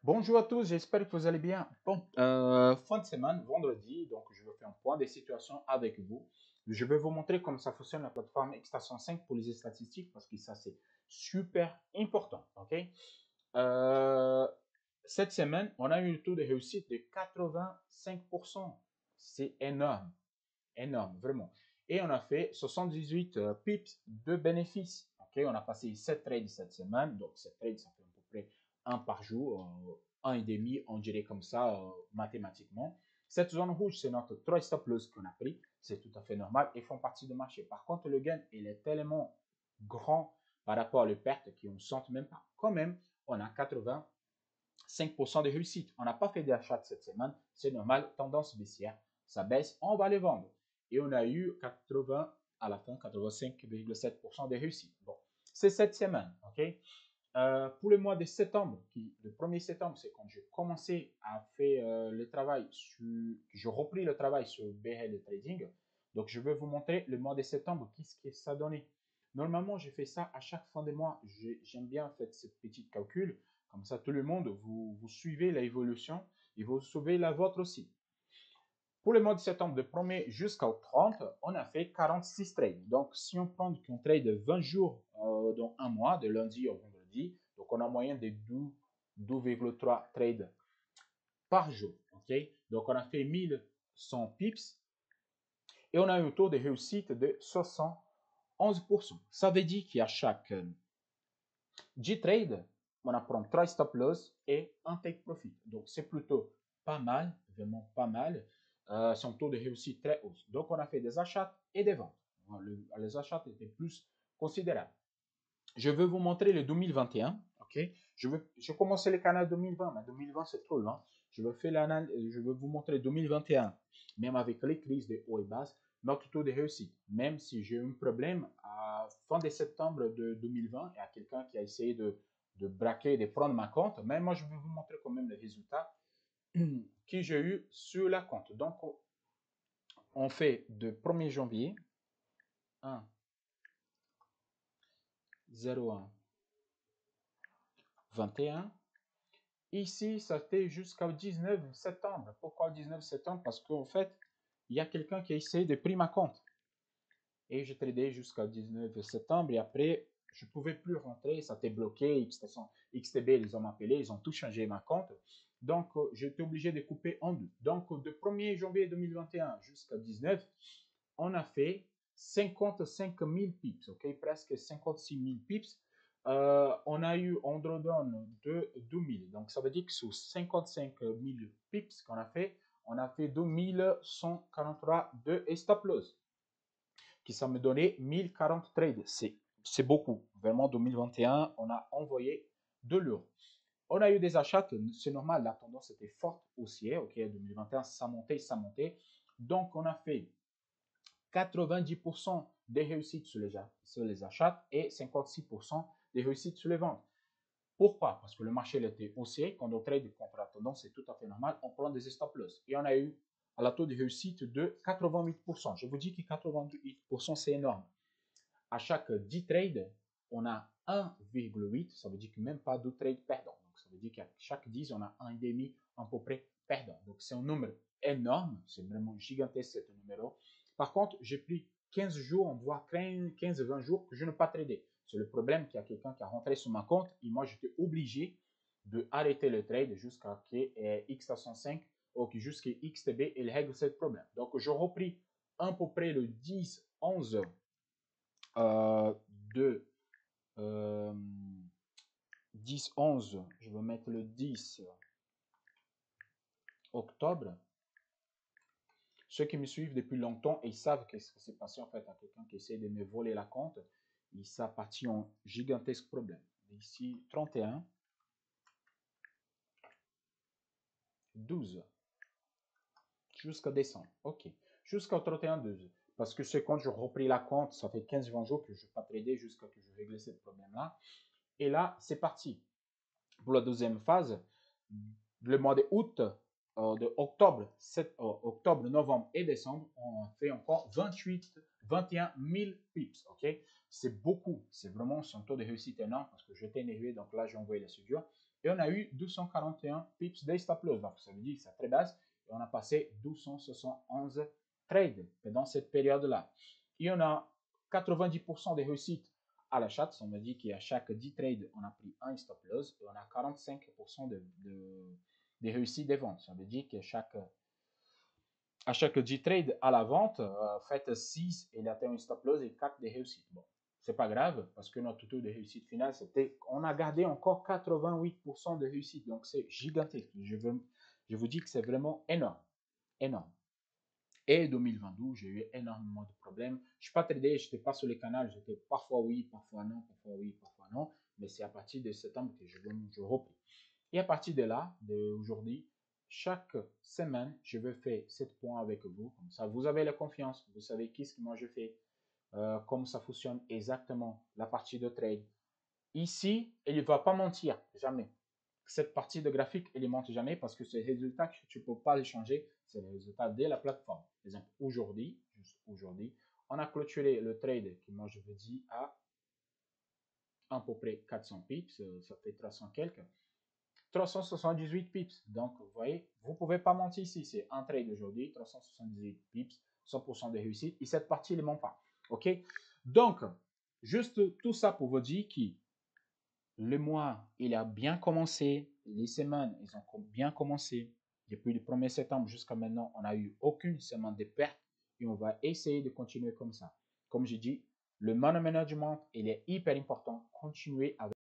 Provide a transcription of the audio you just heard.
Bonjour à tous, j'espère que vous allez bien. Bon, fin de semaine, vendredi, donc je vais faire un point des situations avec vous. Je vais vous montrer comment ça fonctionne la plateforme Extraction 5 pour les statistiques parce que ça c'est super important, ok? Euh, cette semaine, on a eu un taux de réussite de 85%. C'est énorme, énorme, vraiment. Et on a fait 78 pips de bénéfices. Ok, on a passé 7 trades cette semaine. Donc, 7 trades, ça fait à peu près un par jour, un et demi, on dirait comme ça, mathématiquement. Cette zone rouge, c'est notre 3 stop loss qu'on a pris. C'est tout à fait normal et font partie du marché. Par contre, le gain, il est tellement grand par rapport aux pertes qu'on ne sente même pas. Quand même, on a 85% de réussite. On n'a pas fait d'achat cette semaine. C'est normal, tendance baissière. Ça baisse, on va les vendre. Et on a eu 80, à la fin, 85,7% de réussite. Bon, c'est cette semaine, ok? Pour le mois de septembre, le 1er septembre, c'est quand j'ai commencé à faire le travail, j'ai repris le travail sur BRL Trading. Donc, je vais vous montrer le mois de septembre, qu'est-ce que ça donnait. Normalement, je fais ça à chaque fin de mois. J'aime bien faire ce petit calcul. Comme ça, tout le monde, vous suivez l'évolution et vous suivez la vôtre aussi. Pour le mois de septembre, de 1er jusqu'au 30, on a fait 46 trades. Donc, si on prend un trade de 20 jours dans un mois, de lundi au vendredi, donc on a en moyenne de 12,3 trades par jour. Ok, donc, on a fait 1100 pips et on a un taux de réussite de 71%. Ça veut dire qu'à chaque 10 trades, on apprend 3 stop loss et un take profit. Donc, c'est plutôt pas mal, vraiment pas mal. Son taux de réussite très haut. Donc, on a fait des achats et des ventes. Les achats étaient plus considérables. Je vais vous montrer le 2021. Ok, je commençais le canal 2020, mais 2020 c'est trop lent. Je vais vous montrer 2021, même avec les crises de haut et bas, notre taux de réussite. Même si j'ai eu un problème à fin de septembre de 2020, il y a quelqu'un qui a essayé de braquer, de prendre ma compte, mais moi je vais vous montrer quand même les résultats que j'ai eu sur la compte. Donc, on fait de 1er janvier 1, 01, 21. Ici, ça fait jusqu'au 19 septembre. Pourquoi le 19 septembre? Parce qu'en fait, il y a quelqu'un qui a essayé de prendre ma compte. Et j'ai tradé jusqu'au 19 septembre et après, je ne pouvais plus rentrer, ça était bloqué, XTB, ils ont appelé, ils ont tout changé ma compte. Donc, j'étais obligé de couper en deux. Donc, de 1er janvier 2021 jusqu'au 19, on a fait 55 000 pips, ok, presque 56 000 pips. On a eu on redonne de 2 000. Donc, ça veut dire que sur 55 000 pips qu'on a fait 2143 de stop loss qui ça me donnait 1040 trades. C'est beaucoup. Vraiment, 2021, on a envoyé de l'euro. On a eu des achats, c'est normal, la tendance était forte haussière. Ok, 2021, ça montait, ça montait. Donc, on a fait 90% des réussites sur les achats et 56% des réussites sur les ventes. Pourquoi? Parce que le marché était haussier. Quand on trade contre la tendance, c'est tout à fait normal. On prend des stop loss. Et on a eu un taux de réussite de 88%. Je vous dis que 88%, c'est énorme. À chaque 10 trades, on a 1,8. Ça veut dire que même pas 2 trades perdants. Donc, ça veut dire qu'à chaque 10, on a 1,5 à peu près perdant. Donc, c'est un nombre énorme. C'est vraiment gigantesque, ce numéro. Par contre, j'ai pris 15 jours, on voit 15-20 jours que je n'ai pas tradé. C'est le problème qu'il y a quelqu'un qui a rentré sur ma compte et moi, j'étais obligé de arrêter le trade jusqu'à ce que X305 ou jusqu'à XTB il règle ce problème. Donc, je repris à peu près le 10-11 de 10-11, je vais mettre le 10 octobre. Ceux qui me suivent depuis longtemps, ils savent qu'est-ce qui s'est passé en fait à quelqu'un qui essaie de me voler la compte. Et ça partit en gigantesque problème. Ici, 31, 12, jusqu'à décembre. OK. Jusqu'au 31, 12. Parce que c'est quand je repris la compte, ça fait 15-20 jours que je n'ai pas tradé jusqu'à ce que je règle ce problème-là. Et là, c'est parti. Pour la deuxième phase, le mois de août, de octobre, octobre, novembre et décembre, on fait encore 21 000 pips. Ok, c'est beaucoup. C'est vraiment son taux de réussite énorme parce que j'étais énervé. Donc là, j'ai envoyé la suture. Et on a eu 241 pips day stop loss. Donc ça veut dire que c'est très basse. Et on a passé 271 trades pendant cette période-là. Et on a 90% de réussite à l'achat. Ça me dit qu'à chaque 10 trades, on a pris un stop loss et on a 45% de réussite des ventes. Ça veut dire qu'à chaque 10 trades à la vente, faites 6 et il atteint un stop loss et 4 de réussite. Bon, c'est pas grave parce que notre taux de réussite finale, c'était, on a gardé encore 88% de réussite. Donc c'est gigantesque. Je vous dis que c'est vraiment énorme. Énorme. Et 2022, j'ai eu énormément de problèmes. Je ne suis pas tradé, je n'étais pas sur les canaux, j'étais parfois oui, parfois non, parfois oui, parfois non. Mais c'est à partir de septembre que je repris. Et à partir de là, d'aujourd'hui, chaque semaine, je vais faire 7 points avec vous. Comme ça, vous avez la confiance, vous savez qu'est-ce que moi je fais, comment ça fonctionne exactement, la partie de trade. Ici, il ne va pas mentir, jamais. Cette partie de graphique, elle ne monte jamais parce que ces résultats, tu ne peux pas les changer. C'est les résultats de la plateforme. Par exemple, aujourd'hui, juste aujourd'hui, on a clôturé le trade qui, moi, je vous dis, à peu près 400 pips. Ça fait 300 quelques. 378 pips. Donc, vous voyez, vous ne pouvez pas mentir ici. C'est un trade aujourd'hui, 378 pips, 100% de réussite. Et cette partie, elle ne ment pas. OK? Donc, juste tout ça pour vous dire que le mois, il a bien commencé. Les semaines, ils ont bien commencé. Depuis le 1er septembre jusqu'à maintenant, on n'a eu aucune semaine de perte. Et on va essayer de continuer comme ça. Comme j'ai dit, le money management, il est hyper important. Continuer avec